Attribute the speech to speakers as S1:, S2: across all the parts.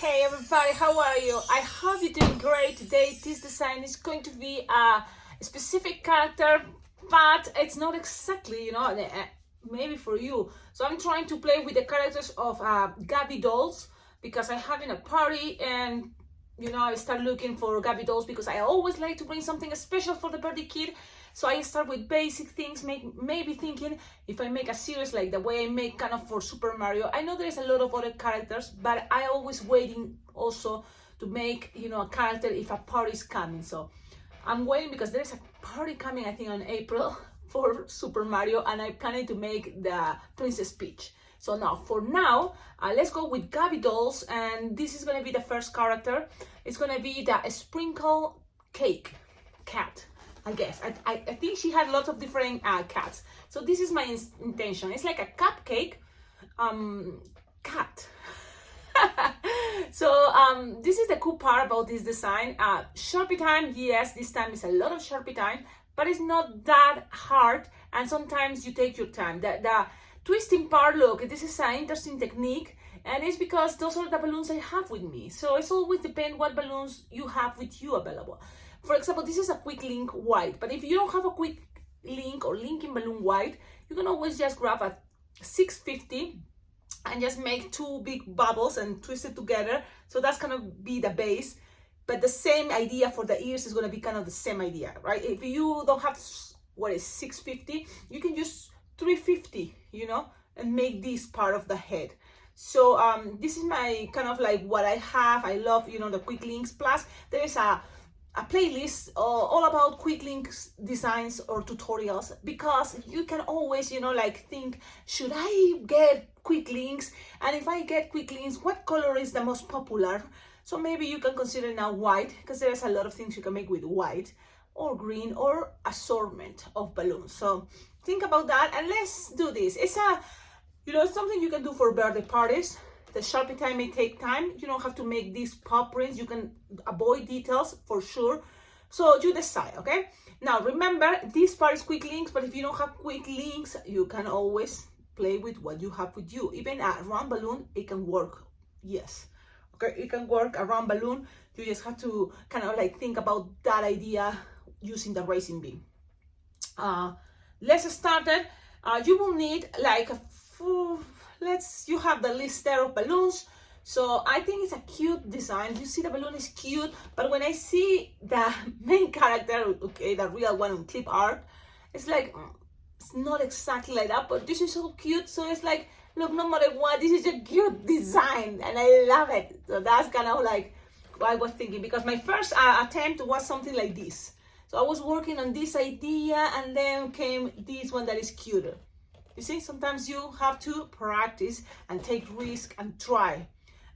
S1: Hey everybody, how are you? I hope you're doing great. Today this design is going to be a specific character, but it's not exactly, maybe for you. So I'm trying to play with the characters of Gabby dolls because I'm having a party and I start looking for Gabby dolls because I always like to bring something special for the birthday kid. So I start with basic things, maybe thinking if I make a series like the way I make kind of for Super Mario. I know there's a lot of other characters, but I always waiting also to make, a character if a party is coming. So I'm waiting because there's a party coming, I think on April for Super Mario, and I'm planning to make the Princess Peach. So for now, let's go with Gabby dolls, and this is gonna be the first character. It's gonna be the Sprinkle Cake cat. I guess. I think she had lots of different cats. So this is my intention. It's like a cupcake cat. So this is the cool part about this design. Sharpie time, yes, this time is a lot of Sharpie time, but it's not that hard, and sometimes you take your time. The twisting part, look, this is an interesting technique, and it's because those are the balloons I have with me. So it's always depend what balloons you have with you available. For example, this is a quick link white, but if you don't have a quick link or linking balloon white, you can always just grab a 650 and just make two big bubbles and twist it together. So that's gonna be the base, but the same idea for the ears is gonna be kind of the same idea, right? If you don't have, 650, you can use 350, and make this part of the head. So this is my kind of like what I have. I love, the quick links. Plus there is a playlist all about quick links designs or tutorials, because you can always think, should I get quick links, and if I get quick links, what color is the most popular? So maybe you can consider now white, because there's a lot of things you can make with white or green or assortment of balloons. So think about that, and let's do this. It's something you can do for birthday parties. The Sharpie time may take time. You don't have to make these pop prints. You can avoid details for sure. So you decide, okay? Now remember, this part is quick links, but if you don't have quick links, you can always play with what you have with you. Even a round balloon, it can work. Yes, okay, it can work a round balloon. You just have to kind of like think about that idea using the racing beam. Let's start it. You will need like you have the list there of balloons. So I think it's a cute design. You see the balloon is cute, but when I see the main character, okay, the real one on clip art, it's like, it's not exactly like that, but this is so cute. So it's like, look, no matter what, this is a cute design and I love it. So that's kind of like what I was thinking, because my first attempt was something like this. So I was working on this idea, and then came this one that is cuter. You see, sometimes you have to practice and take risk and try.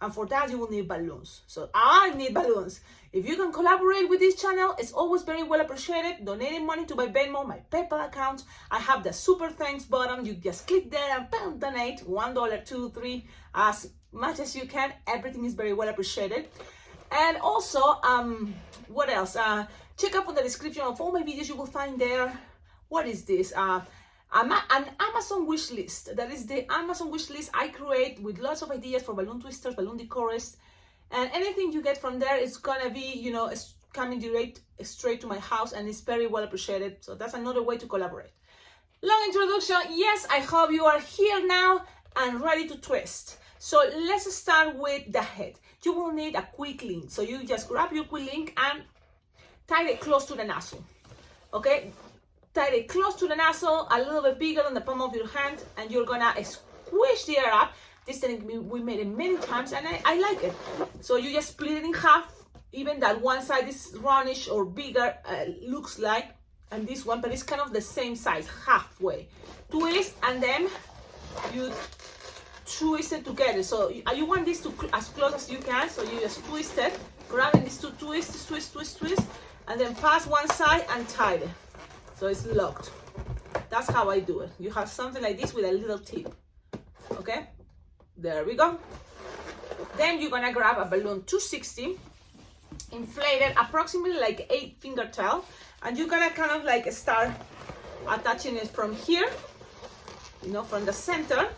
S1: And for that, you will need balloons. So I need balloons. If you can collaborate with this channel, it's always very well appreciated. Donating money to my Venmo, my PayPal account. I have the super thanks button. You just click there and bam, donate $1, $2, $3, as much as you can. Everything is very well appreciated. And also, what else? Check out on the description of all my videos. You will find there. What is this? An Amazon wish list. That is the Amazon wish list I create with lots of ideas for balloon twisters, balloon decorists, and anything you get from there is gonna be, coming straight to my house, and it's very well appreciated. So that's another way to collaborate. Long introduction. Yes, I hope you are here now and ready to twist. So let's start with the head. You will need a quick link. So you just grab your quick link and tie it close to the nozzle. Okay? Tie it close to the nozzle, a little bit bigger than the palm of your hand, and you're gonna squish the air up. This thing we made it many times, and I like it. So you just split it in half. Even that one side is roundish or bigger, looks like, and this one, but it's kind of the same size, halfway. Twist, and then you twist it together. So you want this to as close as you can. So you just twist it, grabbing these two twists, twist, and then pass one side and tie it. So it's locked. That's how I do it. You have something like this with a little tip. Okay? There we go. Then you're gonna grab a balloon 260, inflated approximately like 8 finger tail, and you're gonna kind of like start attaching it from here, from the center.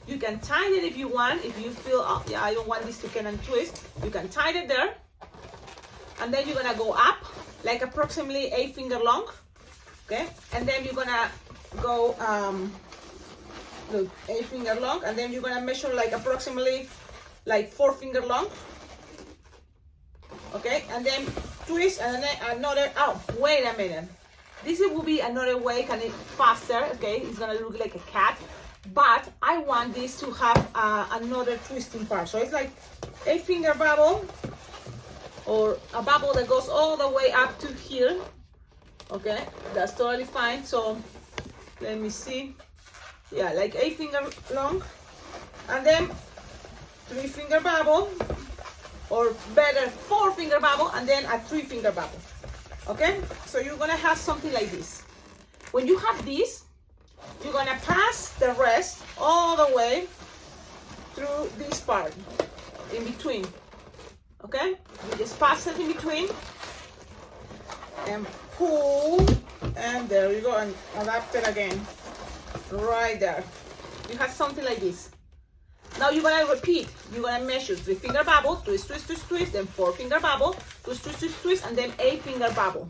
S1: You can tighten it if you want. If you feel, oh yeah, I don't want this to get and twist, you can tighten it there. And then you're gonna go up like approximately 8 finger long, okay? And then you're gonna go look, 8 finger long, and then you're gonna measure like approximately like 4 finger long, okay? And then twist, and then another. Oh, wait a minute. This will be another way, kind of faster, okay? It's gonna look like a cat, but I want this to have another twisting part. So it's like 8 finger bubble, or a bubble that goes all the way up to here, okay? That's totally fine. So let me see. Yeah, like 8 finger long, and then 3 finger bubble, or better 4 finger bubble, and then a 3 finger bubble. Okay, so you're gonna have something like this. When you have this, you're gonna pass the rest all the way through this part in between. Okay, you just pass it in between and pull, and there you go, and adapt it again right there. You have something like this. Now you're gonna repeat. You're gonna measure 3 finger bubble, twist, twist, twist, twist, then 4 finger bubble, twist, twist, twist, twist, and then 8 finger bubble.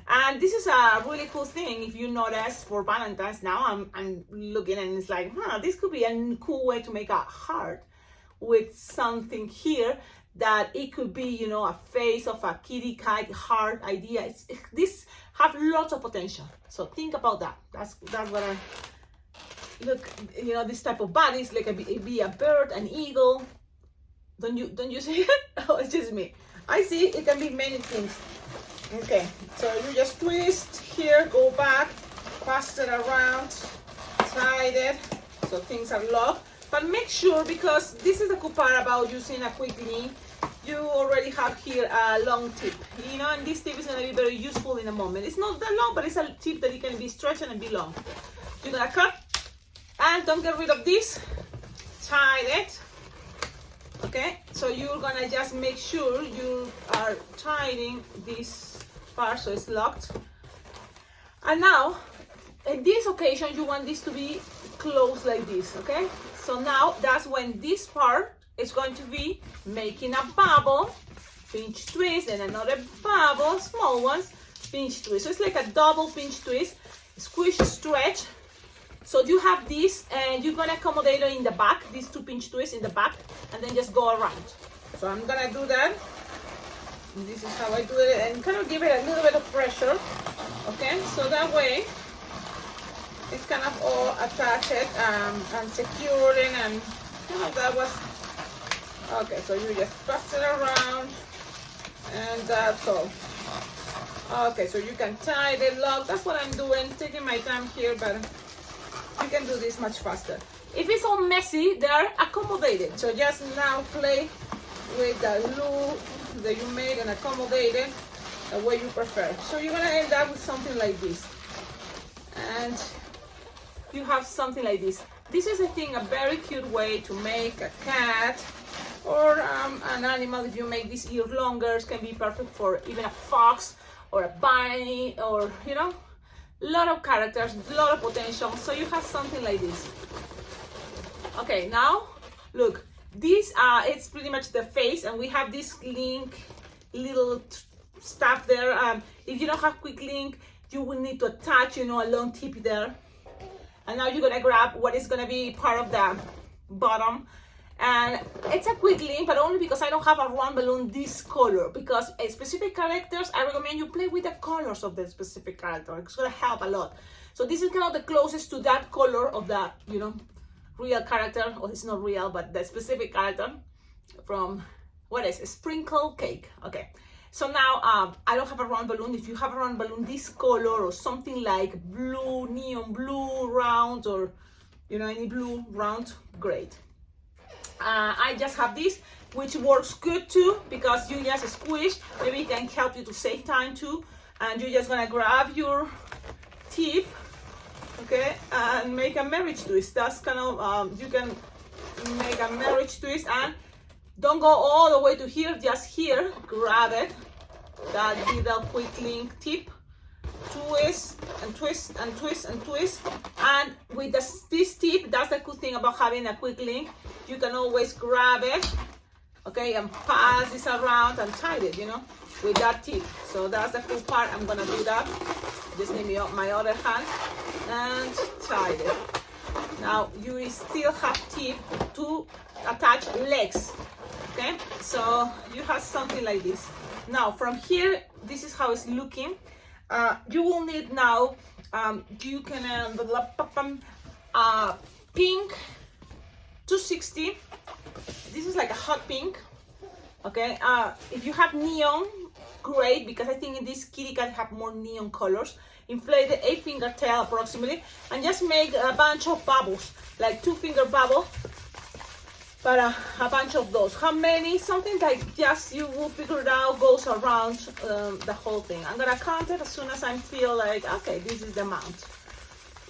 S1: And this is a really cool thing. If you notice, for Valentine's now, I'm looking, and it's like, this could be a cool way to make a heart with something here that it could be, you know, a face of a kitty cat heart idea. This have lots of potential. So think about that. That's what I. Look, you know, this type of bodies, like it be a bird, an eagle. Don't you see it? Oh, it's just me. I see it can be many things. Okay, so you just twist here, go back, pass it around, tight it, so things are locked. But make sure, because this is the cool part about using a quick link, you already have here a long tip, you know, and this tip is going to be very useful in a moment. It's not that long, but it's a tip that it can be stretched and be long. You're going to cut. And don't get rid of this, tie it, okay? So you're gonna just make sure you are tying this part so it's locked. And now, in this occasion, you want this to be closed like this, okay? So now, that's when this part is going to be making a bubble, pinch twist, and another bubble, small ones, pinch twist. So it's like a double pinch twist, squish, stretch. So you have this, and you're gonna accommodate it in the back, these 2 pinch twists in the back, and then just go around. So I'm gonna do that. This is how I do it, and kind of give it a little bit of pressure, okay? So that way, it's kind of all attached and securing, and you know, that was, okay, so you just pass it around, and that's all. Okay, so you can tie the lock. That's what I'm doing, taking my time here, but you can do this much faster. If it's all messy, they're accommodated. So just now play with the glue that you made and accommodate it the way you prefer. So you're gonna end up with something like this. And you have something like this. This is, I think, a very cute way to make a cat or an animal. If you make this ear longer, it can be perfect for even a fox or a bunny, or, you know, a lot of characters, a lot of potential. So you have something like this. Okay, now look, this it's pretty much the face, and we have this link, little stuff there. If you don't have quick link, you will need to attach, you know, a long tip there. And now you're gonna grab what is gonna be part of the bottom. And it's a quick link, but only because I don't have a round balloon this color. Because specific characters, I recommend you play with the colors of the specific character. It's gonna help a lot. So this is kind of the closest to that color of the, you know, real character. Or it's not real, but the specific character from, what is it? Sprinkle Cake. Okay. So now I don't have a round balloon. If you have a round balloon this color, or something like blue, neon blue round, or, you know, any blue round, great. I just have this, which works good too, because you just squish. Maybe it can help you to save time too. And you're just gonna grab your tip, okay, and make a marriage twist. That's kind of, you can make a marriage twist, and don't go all the way to here, just here, grab it, that little quick link tip, twist and twist and twist and twist. And with this tip, that's the cool thing about having a quick link. You can always grab it, okay, and pass this around and tie it, you know, with that tip. So that's the cool part. I'm gonna do that. Just need my other hand and tie it. Now you still have tip to attach legs, okay? So you have something like this. Now from here, this is how it's looking. You will need now, you can pink 260. This is like a hot pink, okay? If you have neon, great, because I think in this kitty cat have more neon colors. Inflate the 8-finger tail approximately, and just make a bunch of bubbles, like 2-finger bubble, but a bunch of those. How many? Something like just you will figure it out, goes around the whole thing. I'm gonna count it as soon as I feel like, okay, this is the amount.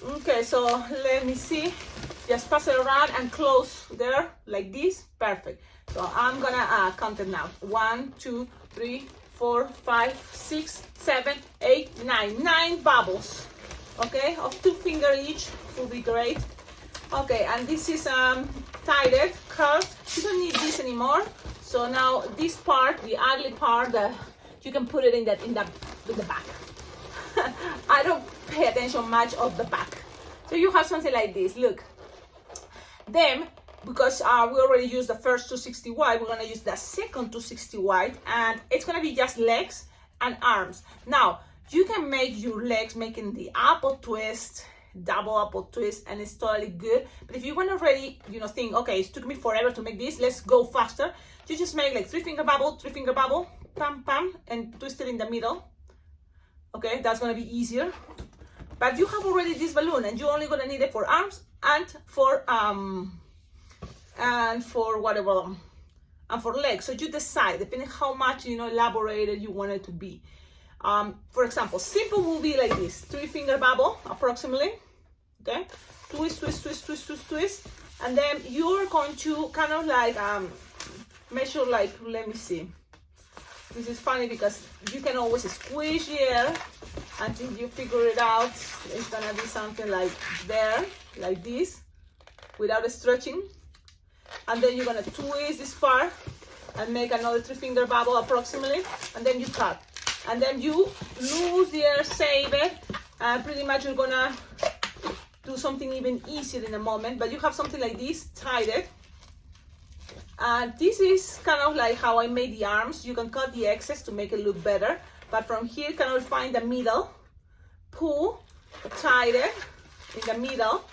S1: Okay, so let me see. Just pass it around and close there like this. Perfect. So I'm gonna count it now. 1, 2, 3, 4, 5, 6, 7, 8, 9. 9 bubbles, okay, of 2-finger each will be great. Okay, and this is tied curved. You don't need this anymore. So now this part, the ugly part, you can put it in the back. I don't pay attention much of the back. So you have something like this. Look. Then, because we already used the first 260 wide, we're gonna use the second 260 wide, and it's gonna be just legs and arms. Now, you can make your legs making the apple twist, double apple twist, and it's totally good. But if you want to already, you know, think, okay, it took me forever to make this, let's go faster. You just make like 3-finger bubble, pam, pam, and twist it in the middle. Okay, that's gonna be easier. But you have already this balloon, and you're only gonna need it for arms and for whatever, and for legs. So you decide, depending how much, you know, elaborated you want it to be. For example, simple will be like this: 3-finger bubble approximately, okay, twist, twist, twist, twist, twist, twist, and then you're going to kind of like measure, like, let me see. This is funny because you can always squish the air until you figure it out. It's gonna be something like there, like this, without stretching. And then you're gonna twist this part and make another 3-finger bubble approximately, and then you cut. And then you lose the air, save it, and pretty much you're gonna do something even easier in a moment. But you have something like this, tied it. And this is kind of like how I made the arms. You can cut the excess to make it look better. But from here, kind of find the middle, pull, tie it in the middle.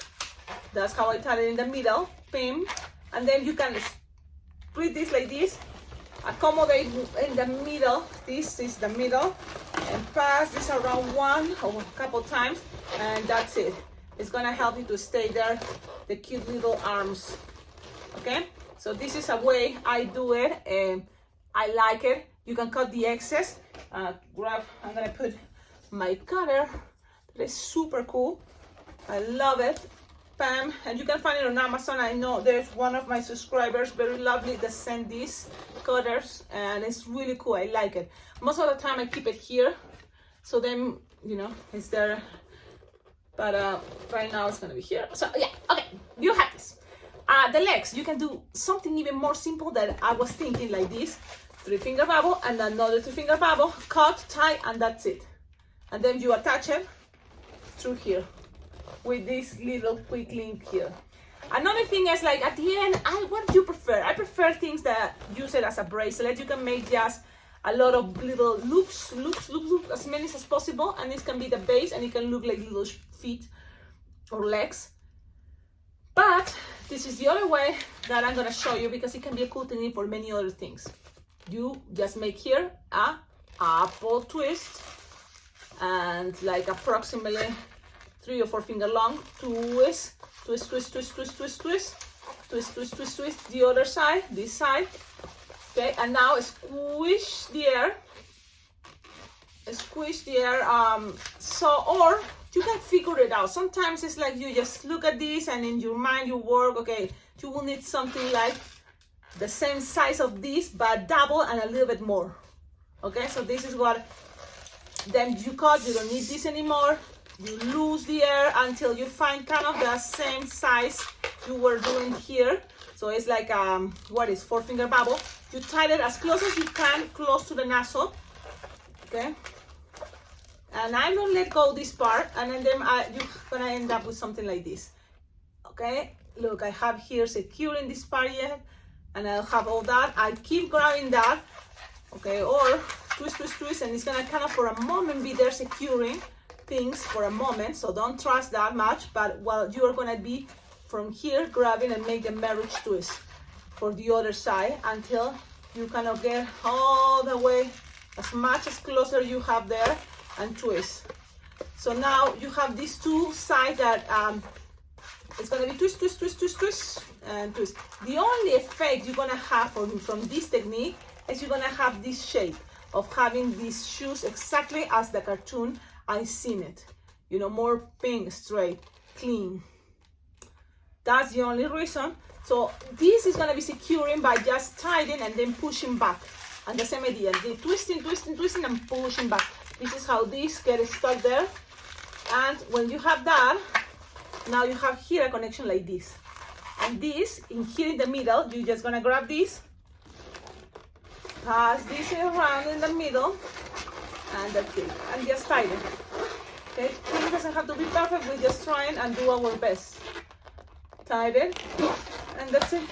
S1: That's how I tied it in the middle, pin. And then you can split this like this, accommodate in the middle. This is the middle, and pass this around one or a couple times, and that's it. It's gonna help you to stay there, the cute little arms, okay? So this is a way I do it, and I like it. You can cut the excess. I'm gonna put my cutter. That is super cool. I love it. Bam, and you can find it on Amazon. I know there's one of my subscribers, very lovely, that send these cutters, and it's really cool. I like it. Most of the time I keep it here, so then, you know, it's there. But right now it's gonna be here. So yeah, okay, you have this. The legs, you can do something even more simple that I was thinking, like this: 3-finger bubble and another 3-finger bubble, cut, tie, and that's it. And then you attach it through here with this little quick link here. Another thing is, like, at the end, what do you prefer? I prefer things that use it as a bracelet. You can make just a lot of little loops, as many as possible, and this can be the base, and it can look like little feet or legs. But this is the other way that I'm gonna show you, because it can be a cool thing for many other things. You just make here a apple twist, and like approximately 3 or 4 finger long, twist, twist, twist, twist, twist, twist, twist, twist, twist, twist, twist, the other side, this side, okay, and now squish the air, or you can figure it out. Sometimes it's like you just look at this and in your mind you work, okay, you will need something like the same size of this, but double and a little bit more, okay, so this is what then you cut, you don't need this anymore. You lose the air until you find kind of the same size you were doing here. So it's like, what is 4-finger bubble. You tie it as close as you can, close to the nozzle, okay? And I don't let go this part, and then you're gonna end up with something like this, okay? Look, I have here securing this part yet, and I'll have all that. I keep grabbing that, okay, or twist, twist, twist, and it's gonna kind of for a moment be there securing things for a moment, so don't trust that much, but well, you're gonna be from here grabbing and make the marriage twist for the other side until you kind of get all the way as much as closer you have there and twist. So now you have these two sides that it's gonna be twist, twist, twist, twist, twist, and twist. The only effect you're gonna have from this technique is you're gonna have this shape of having these shoes exactly as the cartoon I seen it. You know, more pink, straight, clean. That's the only reason. So this is gonna be securing by just tightening and then pushing back. And the same idea, the twisting, twisting, twisting, and pushing back. This is how this gets stuck there. And when you have that, now you have here a connection like this. And this, in here in the middle, you're just gonna grab this, pass this around in the middle, and that's it. And just tighten. Okay, it doesn't have to be perfect, we're just trying and do our best. Tighten, and that's it.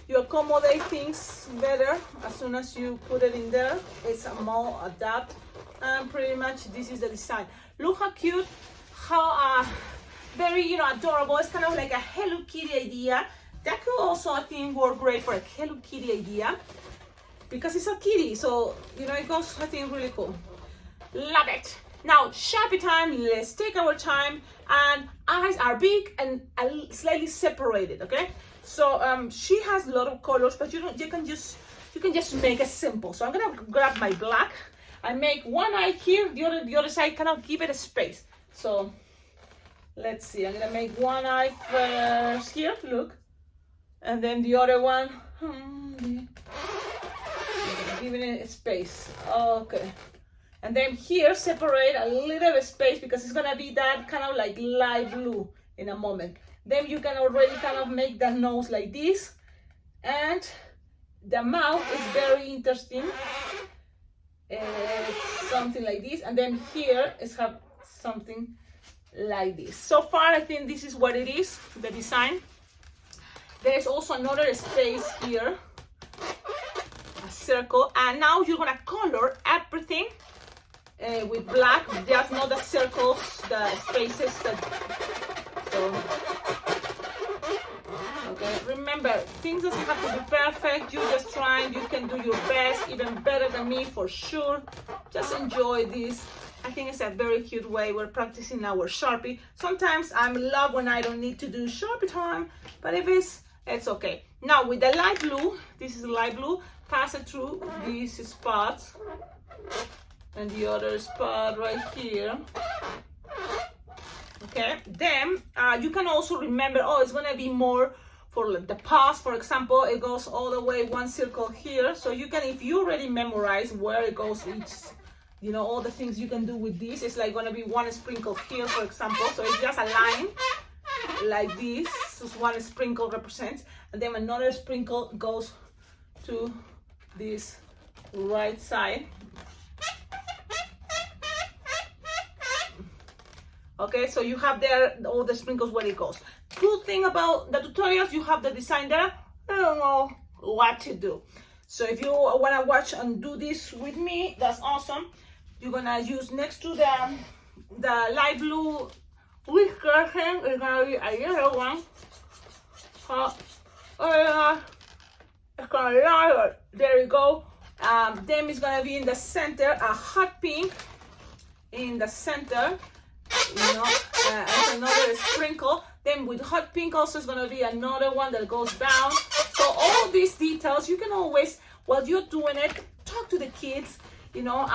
S1: You accommodate things better as soon as you put it in there. It's a more adapt, and pretty much this is the design. Look how cute, how very, you know, adorable. It's kind of like a Hello Kitty idea. That could also, I think, work great for a Hello Kitty idea because it's a kitty, so you know, it goes, I think, really cool. Love it. Now, Sharpie time. Let's take our time, and eyes are big and slightly separated. Okay, so she has a lot of colors, but you can just make it simple. So I'm gonna grab my black. I make one eye here, the other side, kind of give it a space. So let's see. I'm gonna make one eye first here. Look, and then the other one. Giving it a space. Okay. And then here, separate a little bit space because it's gonna be that kind of like light blue in a moment. Then you can already kind of make the nose like this. And the mouth is very interesting. Something like this. And then here is have something like this. So far, I think this is what it is, the design. There's also another space here, a circle. And now you're gonna color everything with black, just not the circles, the spaces. Okay, remember, things doesn't have to be perfect. You're just trying, you can do your best, even better than me for sure. Just enjoy this. I think it's a very cute way we're practicing our Sharpie. Sometimes I'm in love when I don't need to do Sharpie time, but if it's okay. Now with the light blue, this is light blue, pass it through these spots. And the other spot right here. Okay, then you can also remember, oh, it's gonna be more for like the paws, for example. It goes all the way one circle here, so you can, if you already memorize where it goes each, you know, all the things you can do with this. It's like gonna be one sprinkle here, for example, so it's just a line like this. So one sprinkle represents, and then another sprinkle goes to this right side. Okay, so you have there all the sprinkles where it goes. Good thing about the tutorials, you have the design there. I don't know what to do. So if you want to watch and do this with me, that's awesome. You're gonna use next to the light blue whisker thing, it's gonna be a yellow one. It's gonna lie, there you go. Then it's gonna be in the center, a hot pink in the center. You know, and another sprinkle. Then with hot pink also is gonna be another one that goes down. So all these details, you can always, while you're doing it, talk to the kids, you know,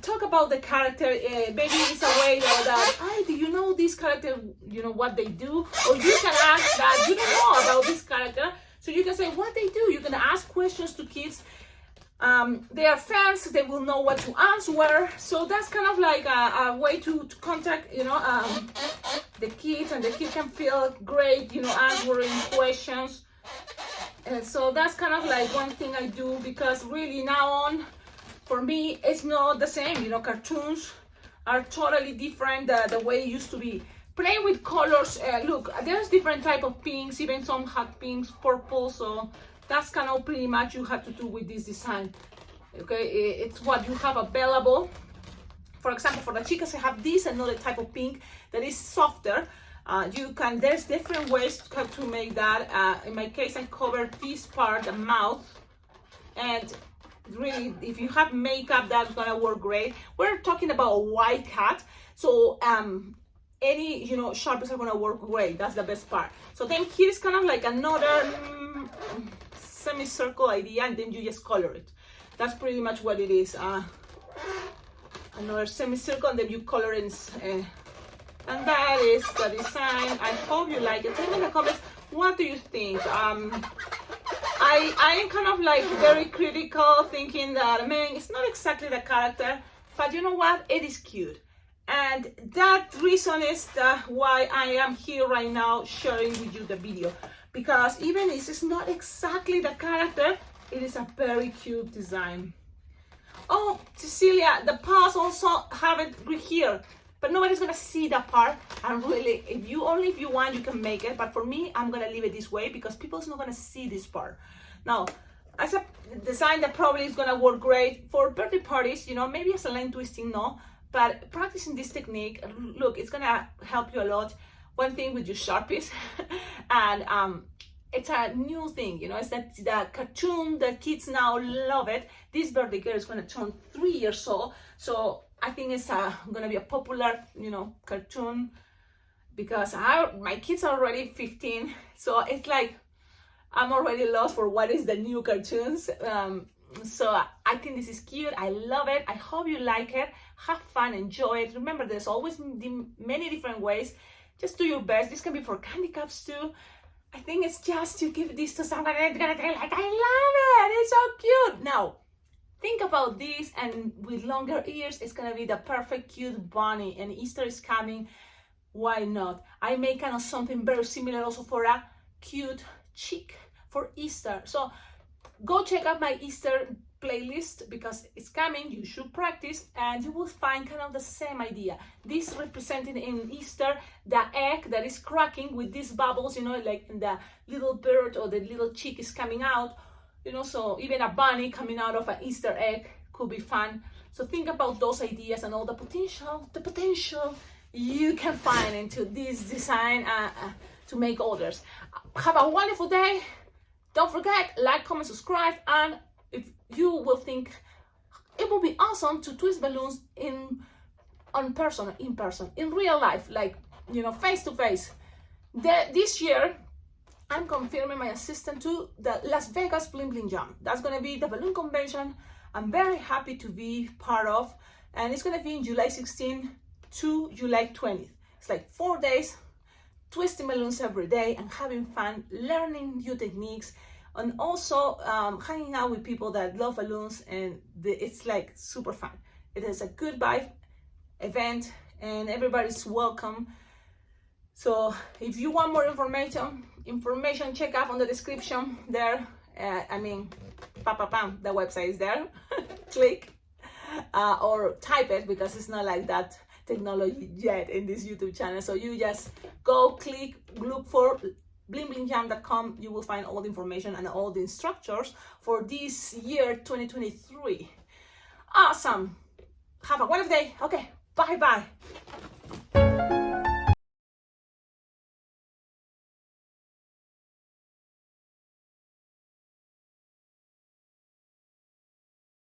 S1: talk about the character. Maybe it's a way that, hey, do you know this character, you know, what they do? Or you can ask that, you don't know about this character. So you can say what they do. You can ask questions to kids. They are fans, they will know what to answer. So that's kind of like a way to contact, the kids, and the kid can feel great, answering questions. So that's kind of like one thing I do, because really now on, for me, it's not the same. Cartoons are totally different the way it used to be. Play with colors. Look, there's different type of pinks, even some hot pinks, purple. So that's kind of pretty much you have to do with this design. Okay, it's what you have available. For example, for the chicas, I have this another type of pink that is softer. There's different ways to make that. In my case, I covered this part, the mouth, and really, if you have makeup, that's gonna work great. We're talking about a white cat, so any sharpies are gonna work great. That's the best part. So then here's kind of like another semicircle idea, and then you just color it. That's pretty much what it is. Another semicircle, and then you color it. And that is the design. I hope you like it. Tell me in the comments, what do you think? I am kind of like very critical, thinking that, man, it's not exactly the character, but you know what? It is cute. And that reason is why I am here right now sharing with you the video. Because even if it's not exactly the character, it is a very cute design. Oh, Cecilia, the paws also have it here, but nobody's gonna see that part. And really, if you want, you can make it. But for me, I'm gonna leave it this way because people's not gonna see this part. Now, as a design that probably is gonna work great for birthday parties, maybe as a line twisting, no. But practicing this technique, look, it's gonna help you a lot. One thing with your Sharpies, and it's a new thing, it's that the cartoon, the kids now love it. This birthday girl is gonna turn 3 years old, so I think it's gonna be a popular, cartoon, because my kids are already 15, so it's like I'm already lost for what is the new cartoons. So I think this is cute. I love it. I hope you like it. Have fun, enjoy it. Remember, there's always many different ways. Just do your best. This can be for candy cups too. I think it's just to give this to someone and they're gonna say like, I love it. It's so cute. Now, think about this, and with longer ears, it's gonna be the perfect cute bunny. And Easter is coming. Why not? I make kind of something very similar also for a cute chick for Easter. So go check out my Easter playlist because it's coming. You should practice, and you will find kind of the same idea. This represented in Easter the egg that is cracking with these bubbles, like the little bird or the little chick is coming out, so even a bunny coming out of an Easter egg could be fun. So think about those ideas and all the potential you can find into this design to make others. Have a wonderful day. Don't forget, like, comment, subscribe, and if you will think it would be awesome to twist balloons in person, in real life, like, face to face. This year, I'm confirming my assistant to the Las Vegas Bling Bling Jam. That's gonna be the balloon convention I'm very happy to be part of, and it's gonna be in July 16th to July 20th. It's like 4 days, twisting balloons every day and having fun, learning new techniques, and also hanging out with people that love balloons, and it's like super fun. It is a good vibe event and everybody's welcome. So if you want more information, check out on the description there. The website is there. Click or type it, because it's not like that technology yet in this YouTube channel. So you just go click, look for blingblingJam.com. You will find all the information and all the instructors for this year 2023. Awesome. Have a wonderful day. Okay, bye.